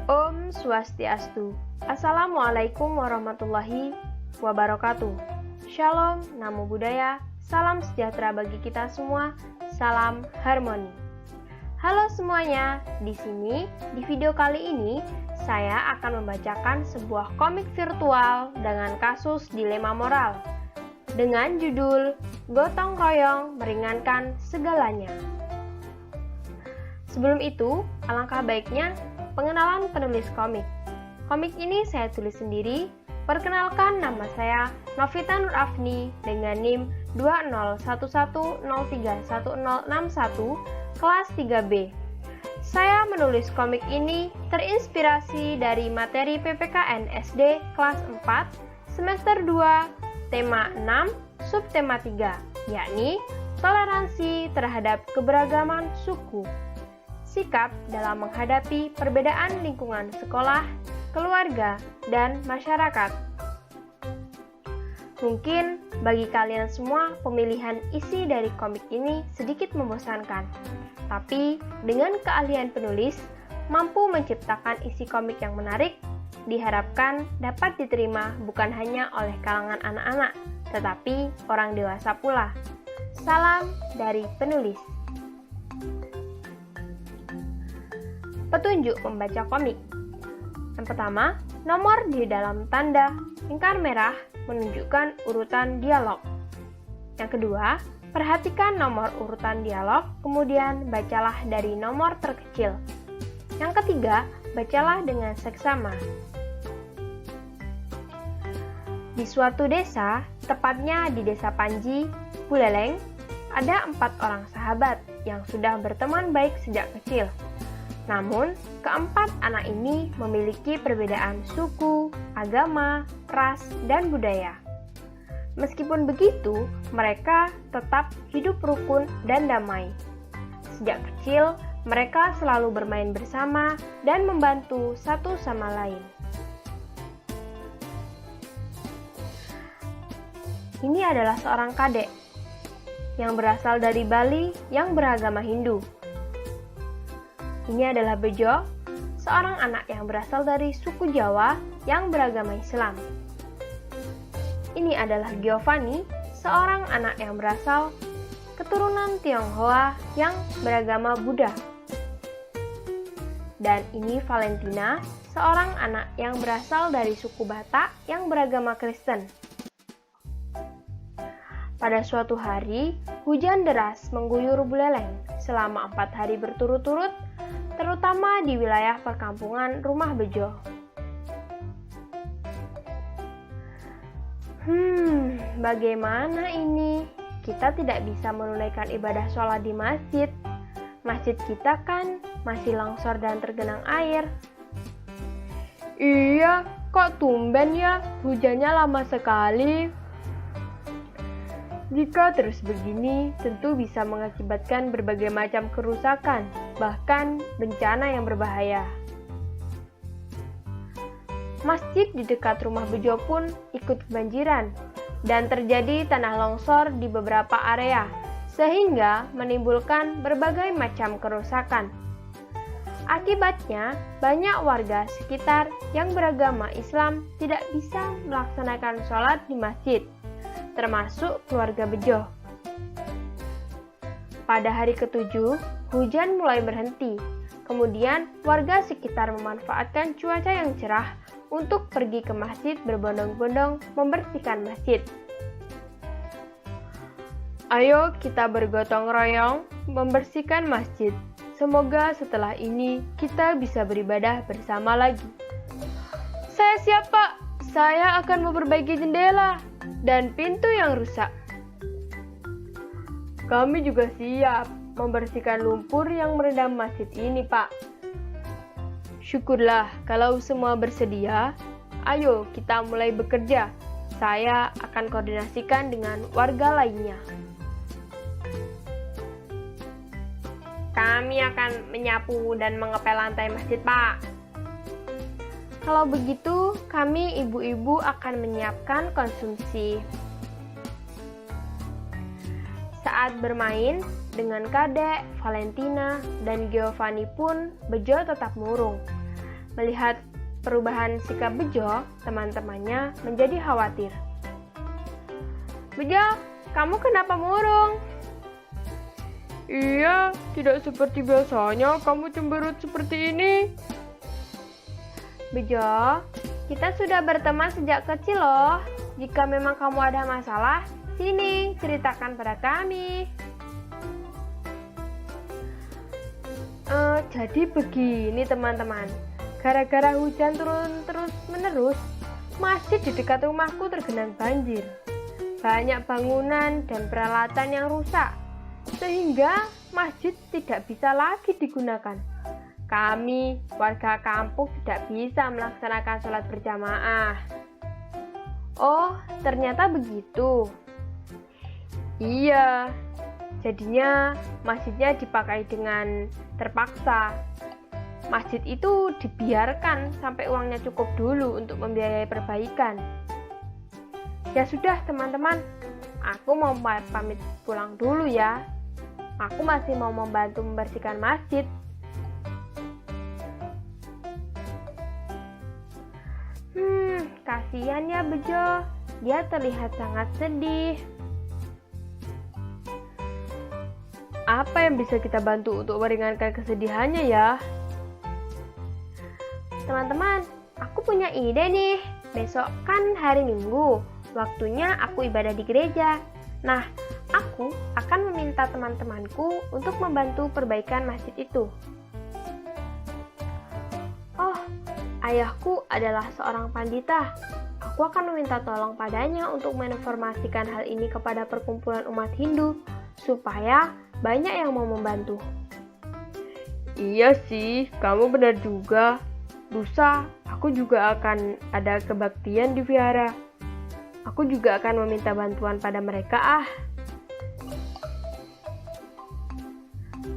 Om Swastiastu. Assalamualaikum warahmatullahi wabarakatuh. Shalom, Namo Buddhaya, salam sejahtera bagi kita semua, salam harmoni. Halo semuanya, di sini di video kali ini saya akan membacakan sebuah komik virtual dengan kasus dilema moral dengan judul Gotong Royong Meringankan Segalanya. Sebelum itu, alangkah baiknya pengenalan penulis komik. Komik ini saya tulis sendiri. Perkenalkan, nama saya Novita Nur Afni dengan NIM 2011031061 kelas 3B. Saya menulis komik ini terinspirasi dari materi PPKN SD kelas 4 semester 2 tema 6 subtema 3, yakni toleransi terhadap keberagaman suku. Sikap dalam menghadapi perbedaan lingkungan sekolah, keluarga, dan masyarakat. Mungkin bagi kalian semua pemilihan isi dari komik ini sedikit membosankan, tapi dengan keahlian penulis mampu menciptakan isi komik yang menarik, diharapkan dapat diterima bukan hanya oleh kalangan anak-anak, tetapi orang dewasa pula. Salam dari penulis. Petunjuk membaca komik. Yang pertama, nomor di dalam tanda lingkar merah menunjukkan urutan dialog. Yang kedua, perhatikan nomor urutan dialog, kemudian bacalah dari nomor terkecil. Yang ketiga, bacalah dengan seksama. Di suatu desa, tepatnya di Desa Panji, Buleleng, ada 4 orang sahabat yang sudah berteman baik sejak kecil. Namun, keempat anak ini memiliki perbedaan suku, agama, ras, dan budaya. Meskipun begitu, mereka tetap hidup rukun dan damai. Sejak kecil, mereka selalu bermain bersama dan membantu satu sama lain. Ini adalah seorang kadek yang berasal dari Bali yang beragama Hindu. Ini adalah Bejo, seorang anak yang berasal dari suku Jawa yang beragama Islam. Ini adalah Giovanni, seorang anak yang berasal keturunan Tionghoa yang beragama Buddha. Dan ini Valentina, seorang anak yang berasal dari suku Batak yang beragama Kristen. Pada suatu hari, hujan deras mengguyur Buleleng selama 4 hari berturut-turut, terutama di wilayah perkampungan rumah Bejo. Bagaimana ini? Kita tidak bisa menunaikan ibadah sholat di masjid. Masjid kita kan masih longsor dan tergenang air. Iya, kok tumben ya, hujannya lama sekali. Jika terus begini, tentu bisa mengakibatkan berbagai macam kerusakan, bahkan bencana yang berbahaya. Masjid di dekat rumah Bejo pun ikut kebanjiran, dan terjadi tanah longsor di beberapa area, sehingga menimbulkan berbagai macam kerusakan. Akibatnya, banyak warga sekitar yang beragama Islam tidak bisa melaksanakan sholat di masjid, termasuk keluarga Bejo. Pada hari ke-7, hujan mulai berhenti. Kemudian, warga sekitar memanfaatkan cuaca yang cerah untuk pergi ke masjid berbondong-bondong membersihkan masjid. Ayo kita bergotong royong membersihkan masjid. Semoga setelah ini kita bisa beribadah bersama lagi. Saya siap, Pak. Saya akan memperbaiki jendela dan pintu yang rusak. Kami juga siap membersihkan lumpur yang merendam masjid ini, Pak. Syukurlah kalau semua bersedia. Ayo kita mulai bekerja. Saya akan koordinasikan dengan warga lainnya. Kami akan menyapu dan mengepel lantai masjid, Pak. Kalau begitu, kami ibu-ibu akan menyiapkan konsumsi. Saat bermain dengan Kadek, Valentina, dan Giovanni pun Bejo tetap murung. Melihat perubahan sikap Bejo, teman-temannya menjadi khawatir. Bejo, kamu kenapa murung? Iya, tidak seperti biasanya kamu cemberut seperti ini. Bejo, kita sudah berteman sejak kecil loh. Jika memang kamu ada masalah, sini ceritakan pada kami. Jadi begini teman-teman, gara-gara hujan turun terus-menerus, masjid di dekat rumahku tergenang banjir. Banyak bangunan dan peralatan yang rusak, sehingga masjid tidak bisa lagi digunakan. Kami, warga kampung, tidak bisa melaksanakan sholat berjamaah. Oh, ternyata begitu. Iya, jadinya masjidnya dipakai dengan terpaksa. Masjid itu dibiarkan sampai uangnya cukup dulu untuk membiayai perbaikan. Ya sudah teman-teman, aku mau pamit pulang dulu ya. Aku masih mau membantu membersihkan masjid. Kasihan ya Bejo, dia terlihat sangat sedih. apa yang bisa kita bantu untuk meringankan kesedihannya ya? Teman-teman, aku punya ide nih. Besok kan hari Minggu, waktunya aku ibadah di gereja. Nah, aku akan meminta teman-temanku untuk membantu perbaikan masjid itu. Oh, ayahku adalah seorang pandita. Aku akan meminta tolong padanya untuk menginformasikan hal ini kepada perkumpulan umat Hindu, supaya banyak yang mau membantu. Iya sih, kamu benar juga. Lusa, aku juga akan ada kebaktian di vihara. Aku juga akan meminta bantuan pada mereka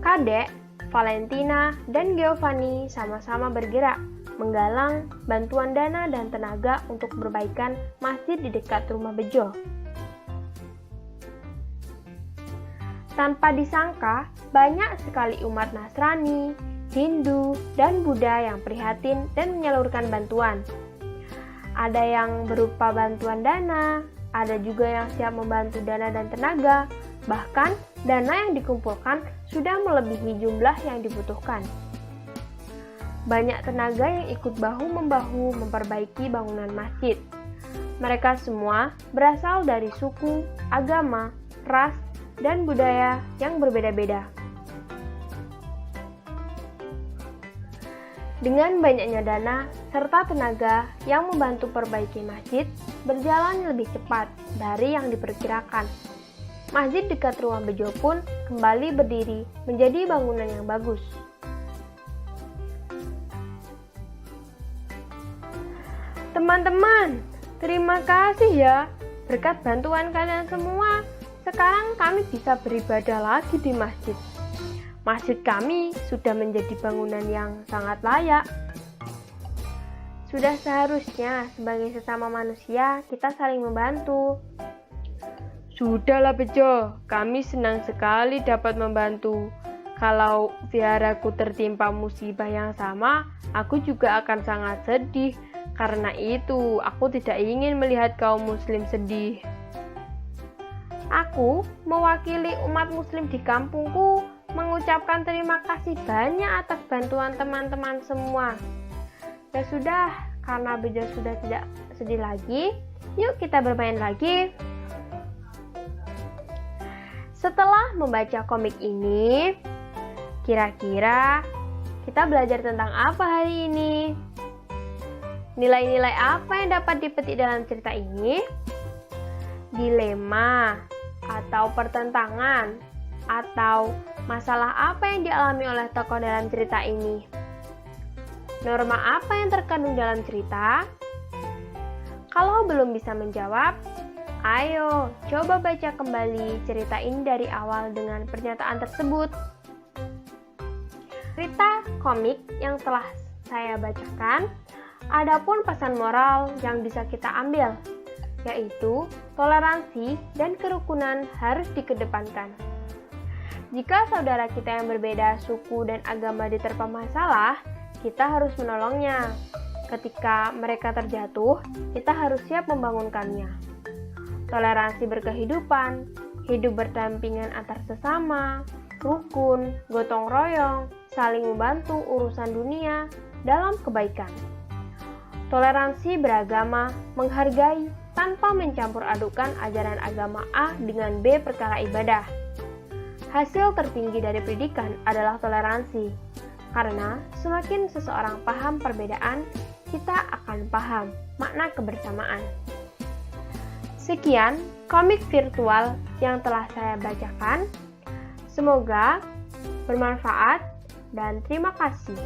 Kadek, Valentina, dan Giovanni sama-sama bergerak menggalang bantuan dana dan tenaga untuk perbaikan masjid di dekat rumah Bejo. Tanpa disangka, banyak sekali umat Nasrani, Hindu, dan Buddha yang prihatin dan menyalurkan bantuan. Ada yang berupa bantuan dana, ada juga yang siap membantu dana dan tenaga, bahkan dana yang dikumpulkan sudah melebihi jumlah yang dibutuhkan. Banyak tenaga yang ikut bahu-membahu memperbaiki bangunan masjid. Mereka semua berasal dari suku, agama, ras, dan budaya yang berbeda-beda. Dengan banyaknya dana serta tenaga yang membantu perbaiki masjid berjalan lebih cepat dari yang diperkirakan. Masjid dekat rumah Bejo pun kembali berdiri menjadi bangunan yang bagus. Teman-teman, terima kasih ya. Berkat bantuan kalian semua, sekarang kami bisa beribadah lagi di masjid. Masjid kami sudah menjadi bangunan yang sangat layak. Sudah seharusnya sebagai sesama manusia kita saling membantu. Sudahlah Bejo, kami senang sekali dapat membantu. Kalau viharaku tertimpa musibah yang sama, aku juga akan sangat sedih. Karena itu, aku tidak ingin melihat kaum muslim sedih. Aku mewakili umat muslim di kampungku mengucapkan terima kasih banyak atas bantuan teman-teman semua. Ya sudah, karena Bejo sudah tidak sedih lagi, yuk kita bermain lagi. Setelah membaca komik ini, kira-kira kita belajar tentang apa hari ini? Nilai-nilai apa yang dapat dipetik dalam cerita ini? Dilema atau pertentangan atau masalah apa yang dialami oleh tokoh dalam cerita ini? Norma apa yang terkandung dalam cerita? Kalau belum bisa menjawab, ayo coba baca kembali cerita ini dari awal dengan pernyataan tersebut. Cerita komik yang telah saya bacakan, adapun pesan moral yang bisa kita ambil, yaitu toleransi dan kerukunan harus dikedepankan. Jika saudara kita yang berbeda suku dan agama diterpa masalah, kita harus menolongnya. Ketika mereka terjatuh, kita harus siap membangunkannya. Toleransi berkehidupan, hidup berdampingan antar sesama, rukun, gotong royong, saling membantu urusan dunia dalam kebaikan. Toleransi beragama, menghargai tanpa mencampur adukan ajaran agama A dengan B perkara ibadah. Hasil tertinggi dari pendidikan adalah toleransi, karena semakin seseorang paham perbedaan, kita akan paham makna kebersamaan. Sekian komik virtual yang telah saya bacakan. Semoga bermanfaat dan terima kasih.